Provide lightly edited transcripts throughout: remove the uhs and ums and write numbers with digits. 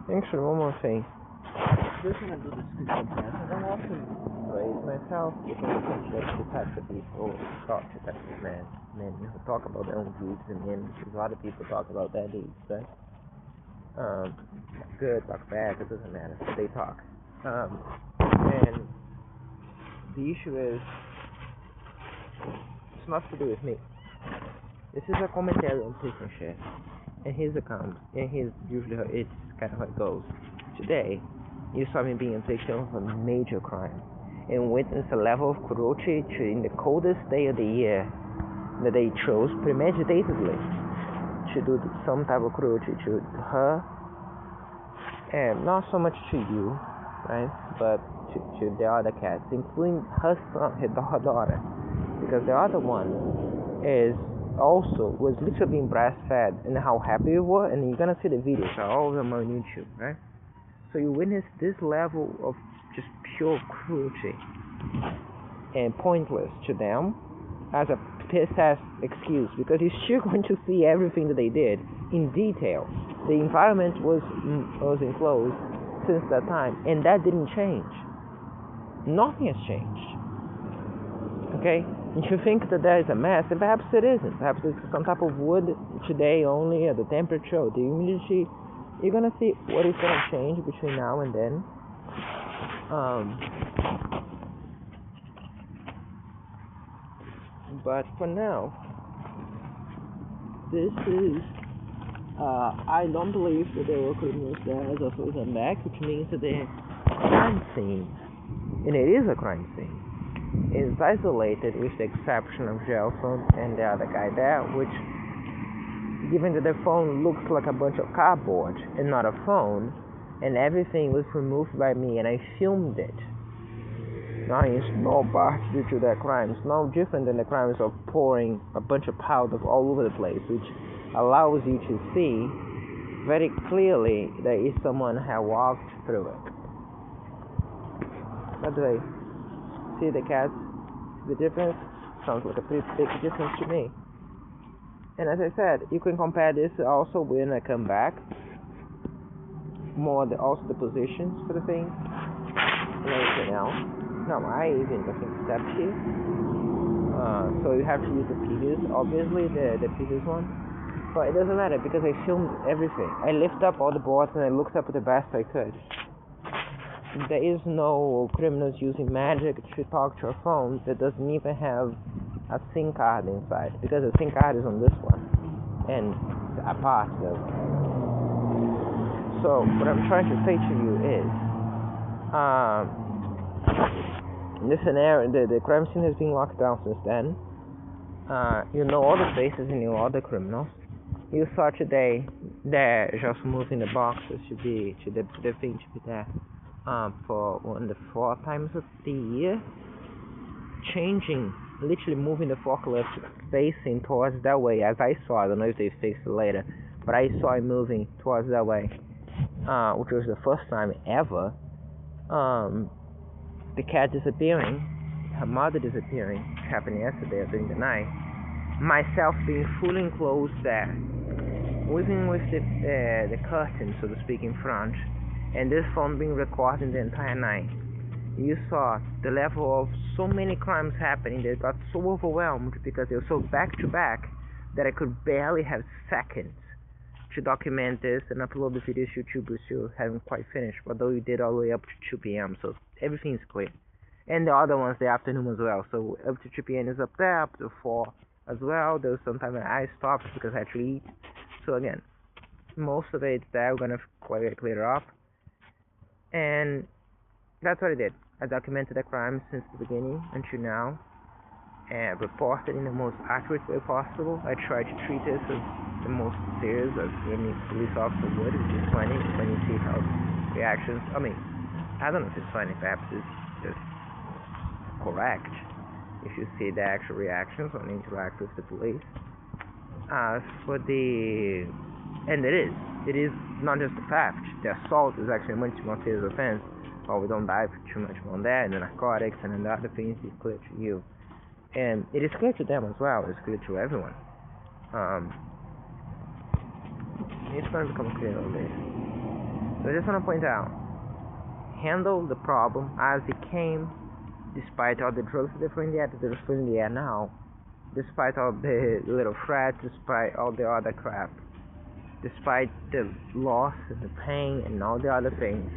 Actually, one more thing. Just gonna do this Christian test. I'm also praise myself because I think that's the type of people talk to type of men who talk about their own views, and then a lot of people talk about their deeds, right? Good, talk bad, it doesn't matter. But they talk. And the issue is, it's not to do with me. This is a commentary on Christian shit. And his account, and his usually it's kind of how it goes. Today, you saw me being a victim of a major crime and witnessed a level of cruelty in the coldest day of the year that they chose premeditatedly to do some type of cruelty to her, and not so much to you, right, but to the other cats, including her son, her daughter, because the other one was literally being breastfed, and how happy we were, and you're gonna see the videos, all of them are on YouTube, right? So you witness this level of just pure cruelty and pointless to them as a piss-ass excuse, because you're still going to see everything that they did in detail. The environment was enclosed since that time, and that didn't change. Nothing has changed. Okay? If you think that there is a mess, and perhaps it isn't. Perhaps it's some type of wood today only at the temperature, the humidity. You're gonna see what is gonna change between now and then. But for now, this is. I don't believe that there were criminals there as of them back, which means that the crime scene, and it is a crime scene, is isolated with the exception of Gelson and the other guy there, which, given that the phone looks like a bunch of cardboard and not a phone, and everything was removed by me and I filmed it. Now it's no part due to their crimes, no different than the crimes of pouring a bunch of powder all over the place, which allows you to see very clearly that if someone had walked through it. By the way, see the cats? See the difference? Sounds like a pretty big difference to me. And as I said, you can compare this also when I come back. Also the positions for the thing and everything else. No, I even can step here. So you have to use the previous, obviously the previous one. But it doesn't matter because I filmed everything. I lifted up all the boards and I looked up the best I could. There is no criminals using magic to talk to a phone that doesn't even have a SIM card inside, because the SIM card is on this one and a part of it. So what I'm trying to say to you is, in this scenario, the crime scene has been locked down since then. You know all the faces and you know all the criminals. You saw today that just moving the boxes to the thing to be there for the 4 times of the year, changing, literally moving the forklift facing towards that way, as I saw. I don't know if they fixed it later, but I saw it moving towards that way, which was the first time ever. The cat disappearing, her mother disappearing, which happened yesterday during the night, myself being fully enclosed there, even with the curtain, so to speak, in front, and this phone being recorded the entire night. You saw the level of so many crimes happening that got so overwhelmed because they were so back to back that I could barely have seconds to document this and upload the videos to YouTube, which you haven't quite finished, although you did all the way up to 2 p.m., so everything's clear. And the other ones, the afternoon as well, so up to 2 p.m. is up there, up to 4 as well. There was some time when I stopped because I had to eat. So again, most of it's there. We're gonna clear up, and that's what I did. I documented the crime since the beginning until now, and reported in the most accurate way possible. I tried to treat this as the most serious as any police officer would, which is funny when you see how reactions. I mean, I don't know if it's funny. Perhaps it's just correct if you see the actual reactions when you interact with the police. And it is not just the theft. The assault is actually a much more serious offense. Well, we don't dive too much on that, and the narcotics and the other things is clear to you. And it is clear to them as well. It's clear to everyone. It's going to become clear on this. So I just want to point out, handle the problem as it came, despite all the drugs that are in the air, that are in the air now, despite all the little threats, despite all the other crap, despite the loss and the pain and all the other things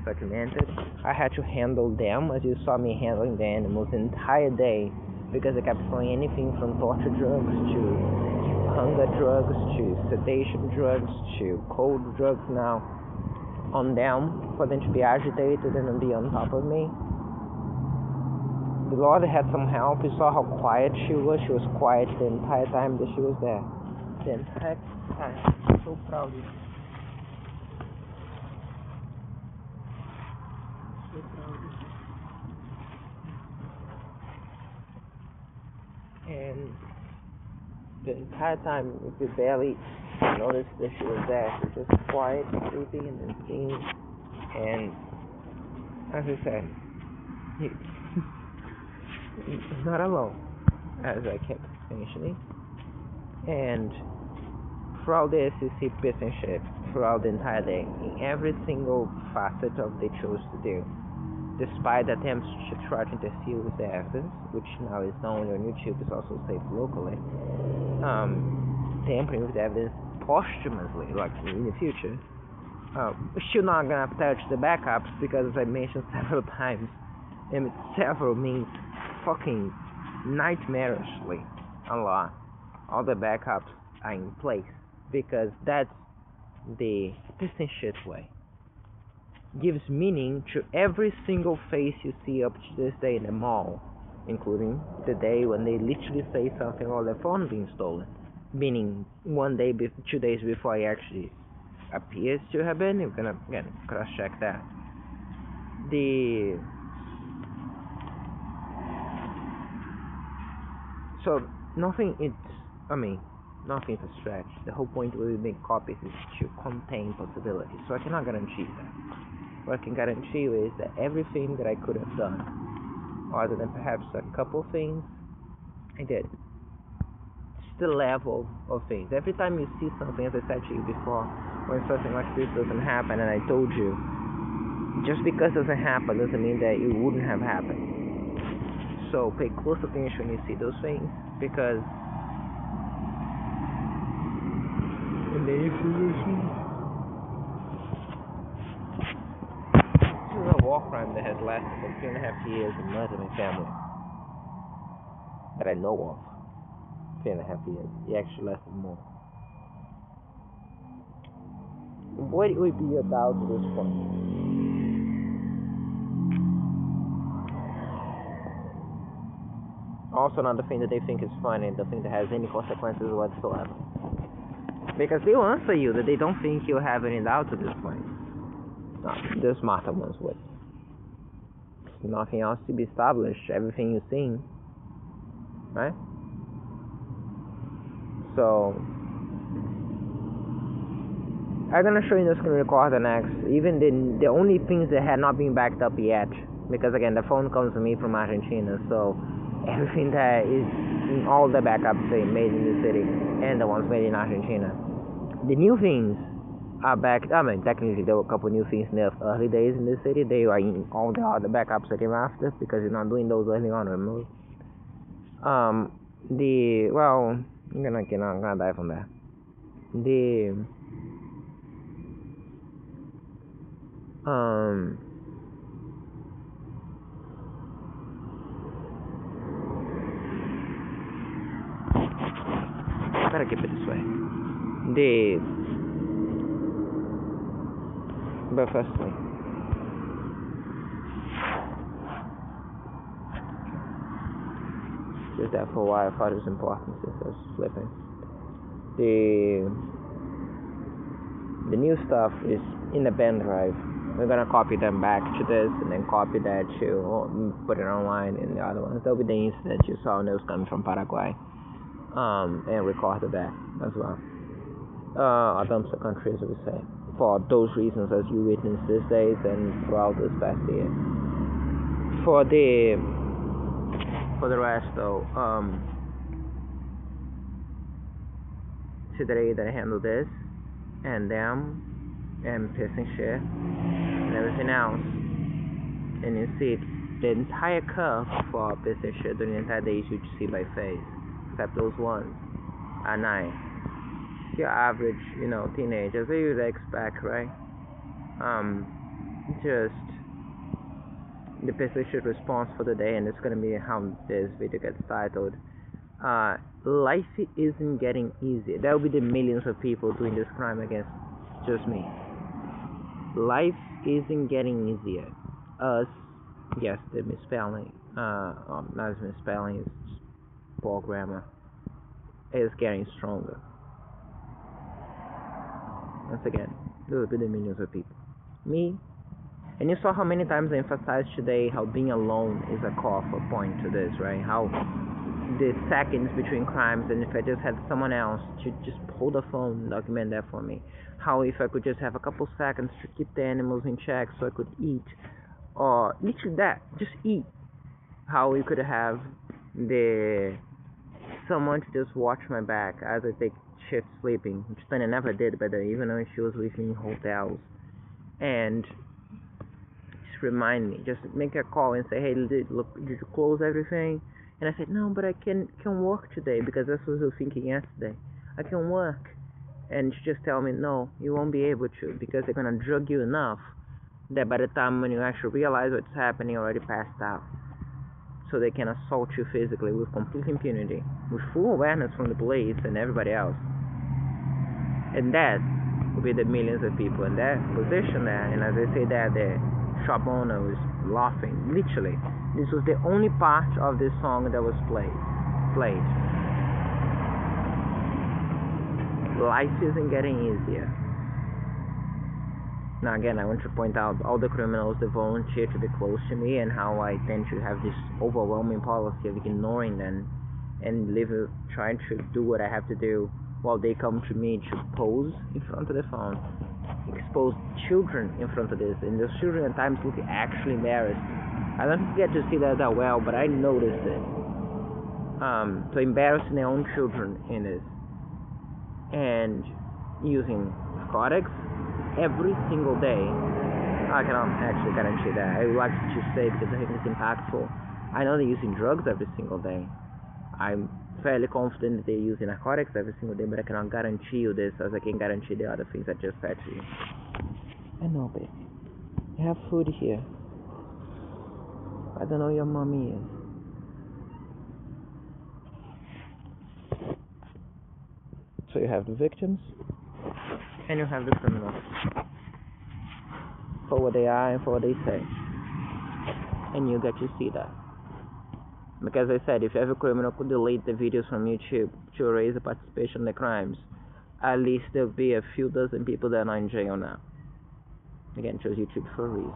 documented, I had to handle them as you saw me handling the animals the entire day, because I kept throwing anything from torture drugs to hunger drugs to sedation drugs to cold drugs now on them for them to be agitated and be on top of me. The Lord had some help. You saw how quiet she was. She was quiet the entire time that she was there. The entire time. I'm so proud of you. So proud of you. And the entire time, if you barely noticed that she was there, she was just quiet, sleeping, and then singing. And as I said, he's not alone, as I kept mentioning. And throughout this, you see peace and shit throughout the entire day, in every single facet of what they chose to do. Despite attempts to try to interfere with the evidence, which now is not only on YouTube, it's also saved locally, tampering with the evidence posthumously, like in the future. We're still not gonna touch the backups because, as I mentioned several times, and several means fucking nightmarishly a lot, all the backups are in place because that's the distant shit way. Gives meaning to every single face you see up to this day in the mall, including the day when they literally say something or their phone being stolen, meaning 1 day, 2 days before it actually appears to have been. You're gonna again cross check that. So nothing's a stretch. The whole point when we make copies is to contain possibilities. So I cannot guarantee that. What I can guarantee you is that everything that I could have done, other than perhaps a couple things, I did. It's the level of things. Every time you see something, as I said to you before, when something like this doesn't happen, and I told you, just because it doesn't happen doesn't mean that it wouldn't have happened. So pay close attention when you see those things, because and then you see those things. This is a war crime that has lasted for 3.5 years and murdered my family. That I know of. 3.5 years. It actually lasted more. What would be your doubt at this point? Also, another thing that they think is funny, the thing that has any consequences whatsoever. Because they will answer you that they don't think you'll have any doubt at this point. No, the smarter ones would. Nothing else to be established. Everything you've seen, right? So I'm gonna show you the screen recorder next. Even the only things that had not been backed up yet, because again the phone comes to me from Argentina, so everything that is in all the backups they made in the city and the ones made in Argentina. The new things are backed. I mean, technically there were a couple new things in the early days in the city. They are in all the other backups that came after, because you're not doing those early on. Remember? I'm gonna dive on that. Better keep it this way. But firstly, just that for why I thought it was important since I was flipping. The new stuff is in the pen drive. We're gonna copy them back to this and then copy that to put it online in the other ones. That'll be the incident you saw when it was coming from Paraguay. And recorded that as well. A dumpster country, as we say, for those reasons, as you witnessed these days and throughout this past year. For the rest, though, today that I handle this and them and pissing shit and everything else, and you see the entire curve for pissing shit during the entire day, you see by face, except those ones at night. Your average, teenager, so you'd expect, right? Just the pissing shit response for the day, and it's gonna be how this video gets titled. Life isn't getting easier. There will be the millions of people doing this crime against just me. Life isn't getting easier. Us, yes, the misspelling, not misspelling, it's poor grammar, is getting stronger. Once again, there will be the millions of people. Me, and you saw how many times I emphasized today how being alone is a core point to this, right? How the seconds between crimes, and if I just had someone else to just hold the phone and document that for me, how if I could just have a couple seconds to keep the animals in check so I could eat, or literally that, just eat, how we could have someone to just watch my back as I take shift sleeping, which Tanya never did, but even though she was with me in hotels, and just remind me, just make a call and say, hey, look, did you close everything? And I said, no, but I can work today, because that's what I was thinking yesterday. I can work. And she just tell me, no, you won't be able to, because they're going to drug you enough that by the time when you actually realize what's happening, you're already passed out. So they can assault you physically with complete impunity, with full awareness from the police and everybody else. And that will be the millions of people in that position there. And as I say that, the shop owner was laughing, literally. This was the only part of this song that was played. Life isn't getting easier. Now again, I want to point out all the criminals that volunteer to be close to me, and how I tend to have this overwhelming policy of ignoring them and trying to do what I have to do while they come to me to pose in front of the phone, expose children in front of this, and those children at times look actually embarrassed. I don't get to see that well, but I noticed it. So embarrassing their own children in this, and using narcotics every single day. I cannot actually guarantee that. I would like to say, because I think it's impactful, I know they're using drugs every single day. I'm fairly confident that they're using narcotics every single day, but I cannot guarantee you this as I can guarantee the other things I just said to you. I know, baby. You have food here. I don't know who your mommy is. So you have the victims, and you have the criminals, for what they are and for what they say, and you get to see that. Because I said, if every criminal could delete the videos from YouTube to erase the participation in the crimes, at least there'll be a few dozen people that are not in jail now. Again, chose YouTube for a reason,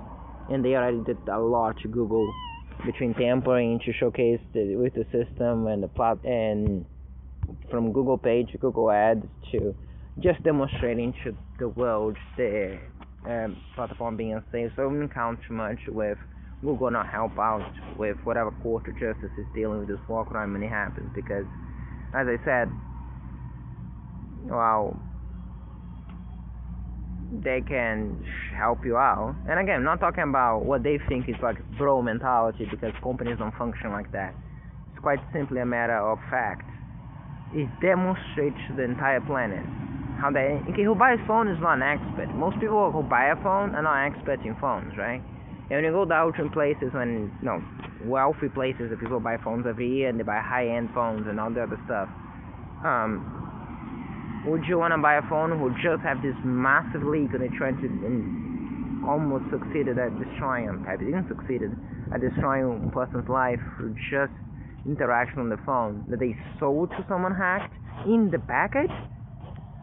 and they already did a lot to Google, between tampering to showcase with the system and the plot, and from Google page to Google Ads to just demonstrating to the world the platform being unsafe. So I wouldn't count too much with Google not help out with whatever court or justice is dealing with this war crime when it happens, because as I said, well, they can help you out. And again, I'm not talking about what they think is like bro mentality, because companies don't function like that. It's quite simply a matter of fact. It demonstrates to the entire planet how who buys a phone is not an expert. Most people who buy a phone are not experts in phones, right? And when you go down to places, wealthy places that people buy phones every year and they buy high-end phones and all the other stuff, would you want to buy a phone who just have this massive leak and they're trying to almost succeeded at destroying them? They didn't succeeded at destroying a person's life through just interaction on the phone that they sold to someone hacked in the package,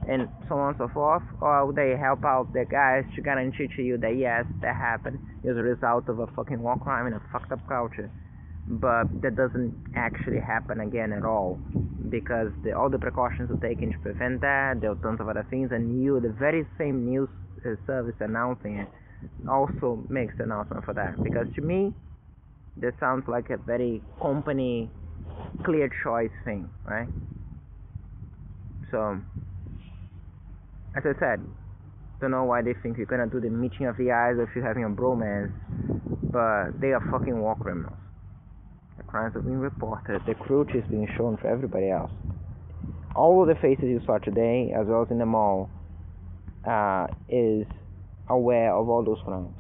and so on and so forth? Or would they help out the guys to guarantee to you that yes, that happened as a result of a fucking war crime in a fucked up culture, but that doesn't actually happen again at all, because all the precautions are taken to prevent that. There are tons of other things, and the very same news service announcing it also makes the announcement for that, because to me that sounds like a very company clear choice thing, right? So as I said, Don't know why they think you're gonna do the meeting of the eyes if you're having a bromance, but they are fucking war criminals. The crimes are being reported, the cruelty is being shown to everybody else. All of the faces you saw today, as well as in the mall, is aware of all those crimes.